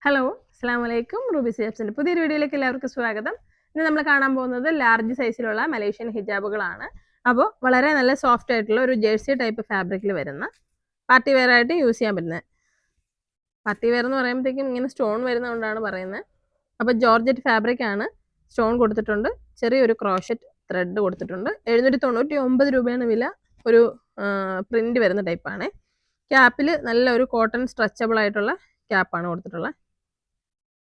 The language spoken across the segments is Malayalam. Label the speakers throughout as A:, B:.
A: ഹലോ, അസ്സലാമു അലൈക്കും. റൂബി സിയാബ്സിന്റെ പുതിയൊരു വീഡിയോയിലേക്ക് എല്ലാവർക്കും സ്വാഗതം. ഇന്ന് നമ്മൾ കാണാൻ പോകുന്നത് ലാർജ് സൈസിലുള്ള മലേഷ്യൻ ഹിജാബുകളാണ്. അപ്പോൾ വളരെ നല്ല സോഫ്റ്റ് ആയിട്ടുള്ള ഒരു ജേഴ്സി ടൈപ്പ് ഫാബ്രിക്കിൽ വരുന്ന പാർട്ടി വെയർ ആയിട്ട് യൂസ് ചെയ്യാൻ പറ്റുന്നത്. പാർട്ടി വെയർ എന്ന് പറയുമ്പോഴത്തേക്കും ഇങ്ങനെ സ്റ്റോൺ വരുന്നതുകൊണ്ടാണ് പറയുന്നത്. അപ്പോൾ ജോർജറ്റ് ഫാബ്രിക് ആണ്, സ്റ്റോൺ കൊടുത്തിട്ടുണ്ട്, ചെറിയൊരു ക്രോഷറ്റ് ത്രെഡ് കൊടുത്തിട്ടുണ്ട്. 799 രൂപയാണ് വില. ഒരു പ്രിന്റ് വരുന്ന ടൈപ്പാണ്. ക്യാപ്പിൽ നല്ല ഒരു കോട്ടൺ സ്ട്രെച്ചബിൾ ആയിട്ടുള്ള ക്യാപ്പാണ് കൊടുത്തിട്ടുള്ളത്.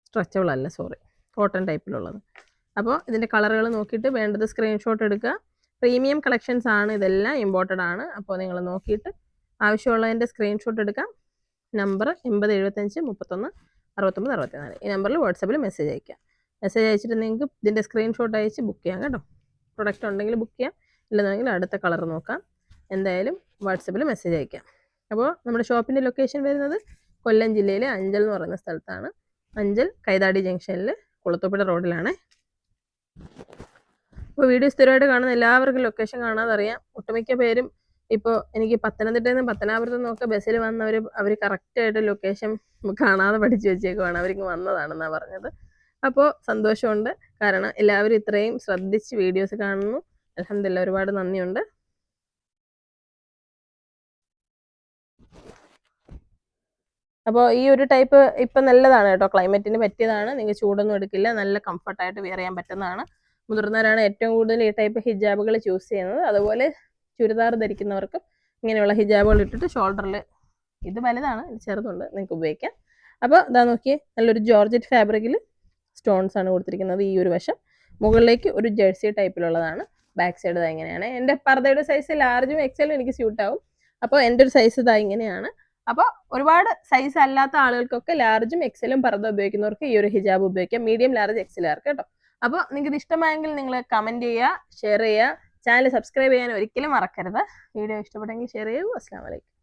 A: സ്ട്രെച്ചബിൾ അല്ല, സോറി, കോട്ടൺ ടൈപ്പിലുള്ളത്. അപ്പോൾ ഇതിൻ്റെ കളറുകൾ നോക്കിയിട്ട് വേണ്ടത് സ്ക്രീൻഷോട്ട് എടുക്കുക. പ്രീമിയം കളക്ഷൻസ് ആണ്, ഇതെല്ലാം ഇമ്പോർട്ടഡ് ആണ്. അപ്പോൾ നിങ്ങൾ നോക്കിയിട്ട് ആവശ്യമുള്ളതിൻ്റെ സ്ക്രീൻഷോട്ട് എടുക്കാം. നമ്പർ 8075316964. ഈ നമ്പറിൽ വാട്സാപ്പിൽ മെസ്സേജ് അയക്കാം. മെസ്സേജ് അയച്ചിട്ട് നിങ്ങൾക്ക് ഇതിൻ്റെ സ്ക്രീൻഷോട്ട് അയച്ച് ബുക്ക് ചെയ്യാം കേട്ടോ. പ്രൊഡക്റ്റ് ഉണ്ടെങ്കിൽ ബുക്ക് ചെയ്യാം, ഇല്ലെന്നുണ്ടെങ്കിൽ അടുത്ത കളർ നോക്കാം. എന്തായാലും വാട്സാപ്പിൽ മെസ്സേജ് അയക്കാം. അപ്പോൾ നമ്മുടെ ഷോപ്പിൻ്റെ ലൊക്കേഷൻ വരുന്നത് കൊല്ലം ജില്ലയിലെ അഞ്ചൽ എന്ന് പറയുന്ന സ്ഥലത്താണ്. അഞ്ചൽ കൈതാടി ജംഗ്ഷനിൽ കുളത്തൂപ്പുഴ റോഡിലാണ്. അപ്പോൾ വീഡിയോ സ്ഥിരമായിട്ട് കാണുന്ന എല്ലാവർക്കും ലൊക്കേഷൻ കാണാതെ അറിയാം. ഒട്ടുമിക്ക പേരും ഇപ്പോൾ എനിക്ക് പത്തനംതിട്ടയിൽ നിന്ന് പത്തനാപുരത്ത് നിന്നൊക്കെ ബസ്സിൽ വന്നവർ അവർ കറക്റ്റായിട്ട് ലൊക്കേഷൻ കാണാതെ പഠിച്ചു വെച്ചേക്കുവാണ്. അവർക്ക് വന്നതാണെന്നാണ് പറഞ്ഞത്. അപ്പോൾ സന്തോഷമുണ്ട്, കാരണം എല്ലാവരും ഇത്രയും ശ്രദ്ധിച്ച് വീഡിയോസ് കാണുന്നു. അൽഹംദുലില്ലാ, ഒരുപാട് നന്ദിയുണ്ട്. അപ്പോൾ ഈ ഒരു ടൈപ്പ് ഇപ്പം നല്ലതാണ് കേട്ടോ, ക്ലൈമറ്റിന് പറ്റിയതാണ്. നിങ്ങൾക്ക് ചൂടൊന്നും എടുക്കില്ല, നല്ല കംഫർട്ടായിട്ട് വെയർ ചെയ്യാൻ പറ്റുന്നതാണ്. മുതിർന്നവരാണ് ഏറ്റവും കൂടുതൽ ഈ ടൈപ്പ് ഹിജാബുകൾ ചൂസ് ചെയ്യുന്നത്. അതുപോലെ ചുരിദാർ ധരിക്കുന്നവർക്ക് ഇങ്ങനെയുള്ള ഹിജാബുകൾ ഇട്ടിട്ട് ഷോൾഡറിൽ, ഇത് വലുതാണ്, ഇത് ചെറുതുണ്ട്, നിങ്ങൾക്ക് ഉപയോഗിക്കാം. അപ്പോൾ ഇതാ നോക്കിയേ, നല്ലൊരു ജോർജറ്റ് ഫാബ്രിക്കിൽ സ്റ്റോൺസ് ആണ് കൊടുത്തിരിക്കുന്നത്. ഈ ഒരു വശം മുകളിലേക്ക് ഒരു ജേഴ്സി ടൈപ്പിലുള്ളതാണ്. ബാക്ക് സൈഡ് ഇതാ ഇങ്ങനെയാണ്. എൻ്റെ പർദ്ദയുടെ സൈസ് ലാർജും എക്സലും എനിക്ക് സ്യൂട്ടാവും. അപ്പോൾ എൻ്റെ ഒരു സൈസ് ഇതാ ഇങ്ങനെയാണ്. അപ്പോൾ ഒരുപാട് സൈസ് അല്ലാത്ത ആളുകൾക്കൊക്കെ ലാർജും എക്സലും പർദ്ദ ഉപയോഗിക്കുന്നവർക്ക് ഈ ഒരു ഹിജാബ് ഉപയോഗിക്കാം. മീഡിയം, ലാർജ്, എക്സലാർക്ക് കേട്ടോ. അപ്പോൾ നിങ്ങൾക്ക് ഇത് ഇഷ്ടമായെങ്കിൽ നിങ്ങൾ കമൻറ്റ് ചെയ്യുക, ഷെയർ ചെയ്യുക, ചാനൽ സബ്സ്ക്രൈബ് ചെയ്യാൻ ഒരിക്കലും മറക്കരുത്. വീഡിയോ ഇഷ്ടപ്പെട്ടെങ്കിൽ ഷെയർ ചെയ്യൂ. അസ്സലാമു അലൈക്കും.